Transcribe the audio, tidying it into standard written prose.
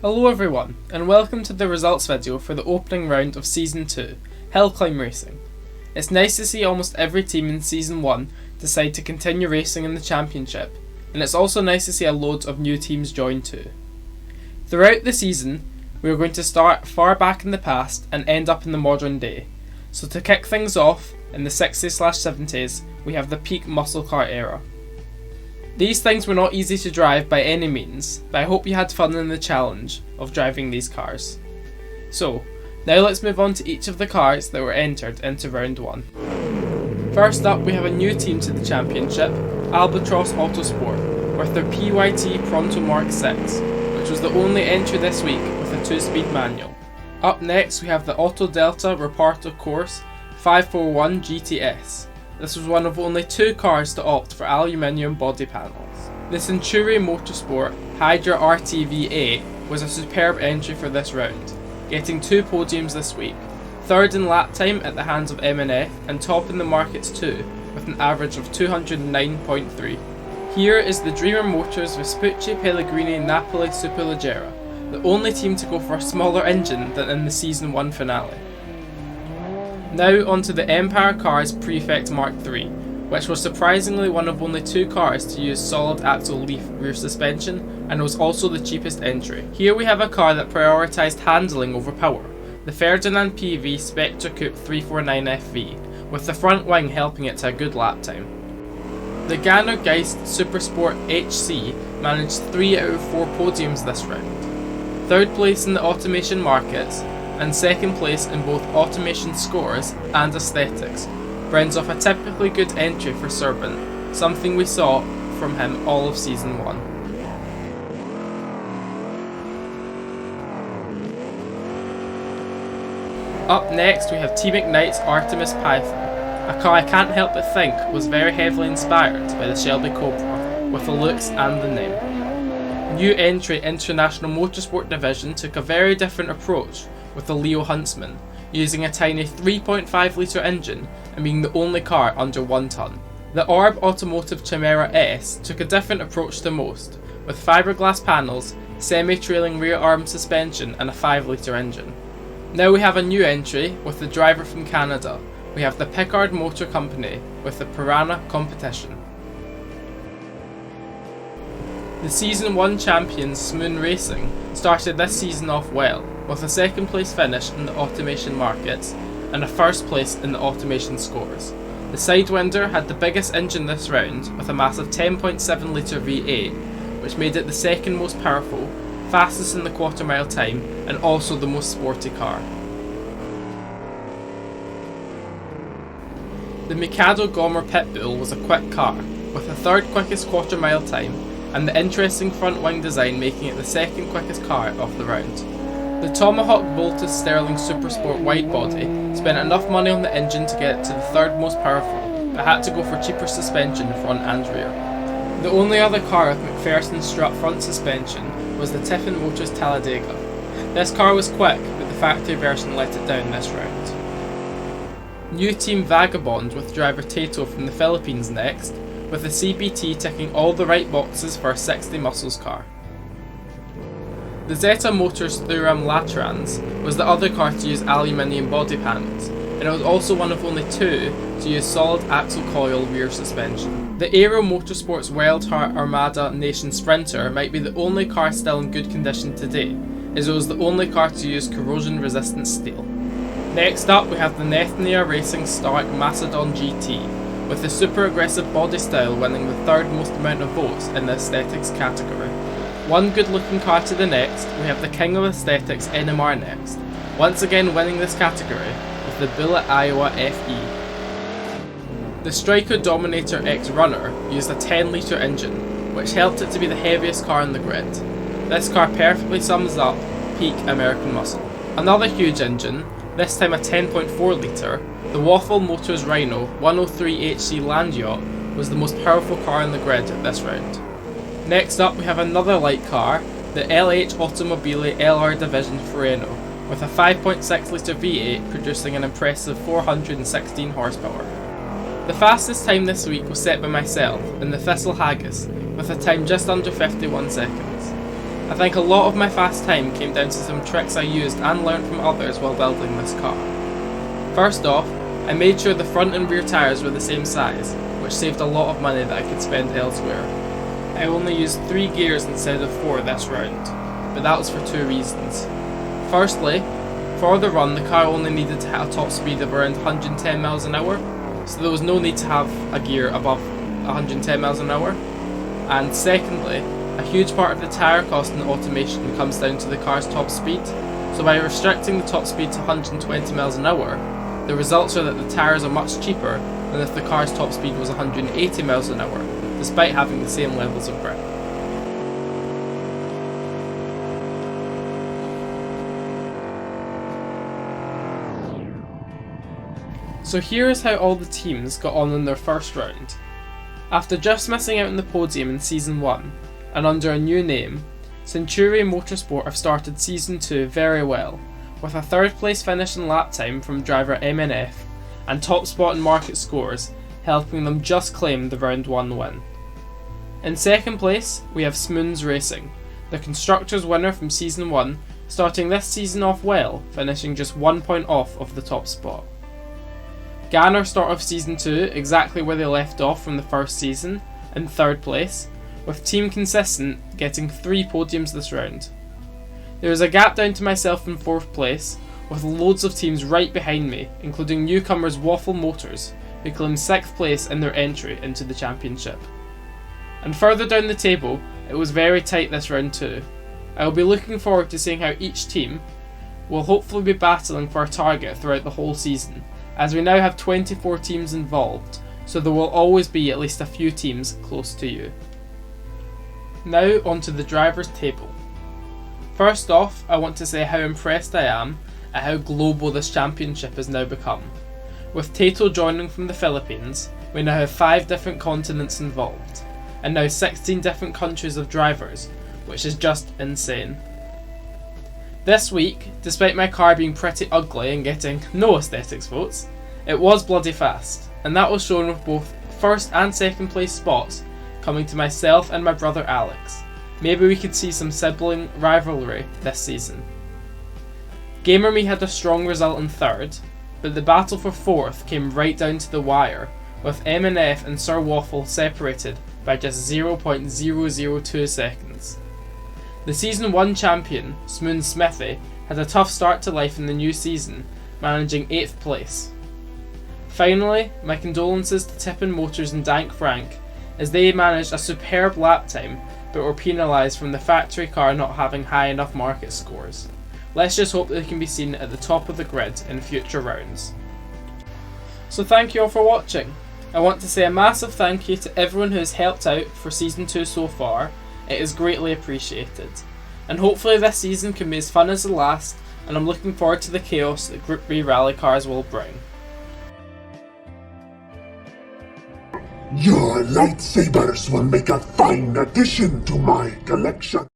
Hello everyone, and welcome to the results video for the opening round of Season 2, Hill Climb Racing. It's nice to see almost every team in Season 1 decide to continue racing in the championship, and it's also nice to see a load of new teams join too. Throughout the season, we are going to start far back in the past and end up in the modern day. So to kick things off, in the 60s/70s, we have the peak muscle car era. These things were not easy to drive by any means, but I hope you had fun in the challenge of driving these cars. So, now let's move on to each of the cars that were entered into round 1. First up, we have a new team to the championship, Albatross Autosport, with their PYT Pronto Mark 6, which was the only entry this week with a 2-speed manual. Up next, we have the Auto Delta Reparto Corse 541 GTS. This was one of only 2 cars to opt for aluminium body panels. The Century Motorsport Hydra RTV8 was a superb entry for this round, getting 2 podiums this week, 3rd in lap time at the hands of M&F and top in the markets too, with an average of 209.3. Here is the Dreamer Motors Vespucci Pellegrini Napoli Superleggera, the only team to go for a smaller engine than in the Season 1 finale. Now onto the Empire Cars Prefect Mark III, which was surprisingly one of only 2 cars to use solid axle leaf rear suspension and was also the cheapest entry. Here we have a car that prioritised handling over power, the Ferdinand PV Spectra Coupe 349FV, with the front wing helping it to a good lap time. The Gano Geist Supersport HC managed 3 out of 4 podiums this round, 3rd place in the automation markets, and 2nd place in both automation scores and aesthetics, rounds off a typically good entry for Serpent, something we saw from him all of Season 1. Up next we have Team Ignite's Artemis Python, a car I can't help but think was very heavily inspired by the Shelby Cobra, with the looks and the name. New entry International Motorsport Division took a very different approach with the Leo Huntsman, using a tiny 3.5 litre engine and being the only car under 1 tonne. The Orb Automotive Chimera S took a different approach to most, with fiberglass panels, semi-trailing rear arm suspension and a 5 litre engine. Now we have a new entry with the driver from Canada. We have the Pickard Motor Company with the Piranha Competition. The Season 1 champions Smoon Racing started this season off well, with a 2nd place finish in the automation markets and a 1st place in the automation scores. The Sidewinder had the biggest engine this round with a massive 10.7 litre V8, which made it the 2nd most powerful, fastest in the quarter mile time and also the most sporty car. The Mikado Gomer Pitbull was a quick car, with the 3rd quickest quarter mile time and the interesting front wing design making it the 2nd quickest car of the round. The Tomahawk Voltus Sterling Supersport widebody spent enough money on the engine to get it to the 3rd most powerful, but had to go for cheaper suspension front and rear. The only other car with McPherson strut front suspension was the Tiffin Motors Talladega. This car was quick, but the factory version let it down this round. New team Vagabond with driver Tato from the Philippines next, with the CBT ticking all the right boxes for a 60 muscles car. The Zeta Motors Thuram Latrans was the other car to use aluminium body panels, and it was also one of only 2 to use solid axle coil rear suspension. The Aero Motorsports Wildheart Armada Nation Sprinter might be the only car still in good condition today, as it was the only car to use corrosion resistant steel. Next up we have the Nethnia Racing Stark Macedon GT, with the super aggressive body style winning the 3rd most amount of votes in the aesthetics category. One good looking car to the next, we have the King of Aesthetics NMR next, once again winning this category with the Bullet Iowa FE. The Stryker Dominator X Runner used a 10 litre engine, which helped it to be the heaviest car on the grid. This car perfectly sums up peak American muscle. Another huge engine, this time a 10.4 litre, the Waffle Motors Rhino 103HC Land Yacht was the most powerful car on the grid at this round. Next up we have another light car, the LH Automobile LR Division Fureno, with a 5.6 litre V8 producing an impressive 416 horsepower. The fastest time this week was set by myself in the Thistle Haggis, with a time just under 51 seconds. I think a lot of my fast time came down to some tricks I used and learnt from others while building this car. First off, I made sure the front and rear tyres were the same size, which saved a lot of money that I could spend elsewhere. I only used 3 gears instead of 4 this round, but that was for 2 reasons. Firstly, for the run the car only needed to hit a top speed of around 110 miles an hour, so there was no need to have a gear above 110 miles an hour. And secondly, a huge part of the tyre cost in automation comes down to the car's top speed, so by restricting the top speed to 120 miles an hour, the results are that the tyres are much cheaper than if the car's top speed was 180 miles an hour, despite having the same levels of grip. So here is how all the teams got on in their first round. After just missing out on the podium in Season 1, and under a new name, Centurion Motorsport have started Season 2 very well, with a 3rd place finish in lap time from driver MNF, and top spot in market scores, helping them just claim the round 1 win. In 2nd place, we have Smoons Racing, the Constructors winner from Season 1, starting this season off well, finishing just 1 point off of the top spot. Ganner start off Season 2 exactly where they left off from the first season, in 3rd place, with Team Consistent getting 3 podiums this round. There is a gap down to myself in 4th place, with loads of teams right behind me, including newcomers Waffle Motors, who claimed 6th place in their entry into the championship. And further down the table, it was very tight this round too. I will be looking forward to seeing how each team will hopefully be battling for a target throughout the whole season, as we now have 24 teams involved, so there will always be at least a few teams close to you. Now onto the drivers' table. First off, I want to say how impressed I am at how global this championship has now become. With Tato joining from the Philippines, we now have 5 different continents involved, and now 16 different countries of drivers, which is just insane. This week, despite my car being pretty ugly and getting no aesthetics votes, it was bloody fast, and that was shown with both 1st and 2nd place spots coming to myself and my brother Alex. Maybe we could see some sibling rivalry this season. GamerMe had a strong result in 3rd, but the battle for 4th came right down to the wire, with MNF and Sir Waffle separated by just 0.002 seconds. The Season 1 champion, Smoon Smithy, had a tough start to life in the new season, managing 8th place. Finally, my condolences to Tippin Motors and Dank Frank, as they managed a superb lap time but were penalised from the factory car not having high enough market scores. Let's just hope they can be seen at the top of the grid in future rounds. So thank you all for watching. I want to say a massive thank you to everyone who has helped out for Season 2 so far. It is greatly appreciated. And hopefully this season can be as fun as the last, and I'm looking forward to the chaos that Group B rally cars will bring. Your lightsabers will make a fine addition to my collection.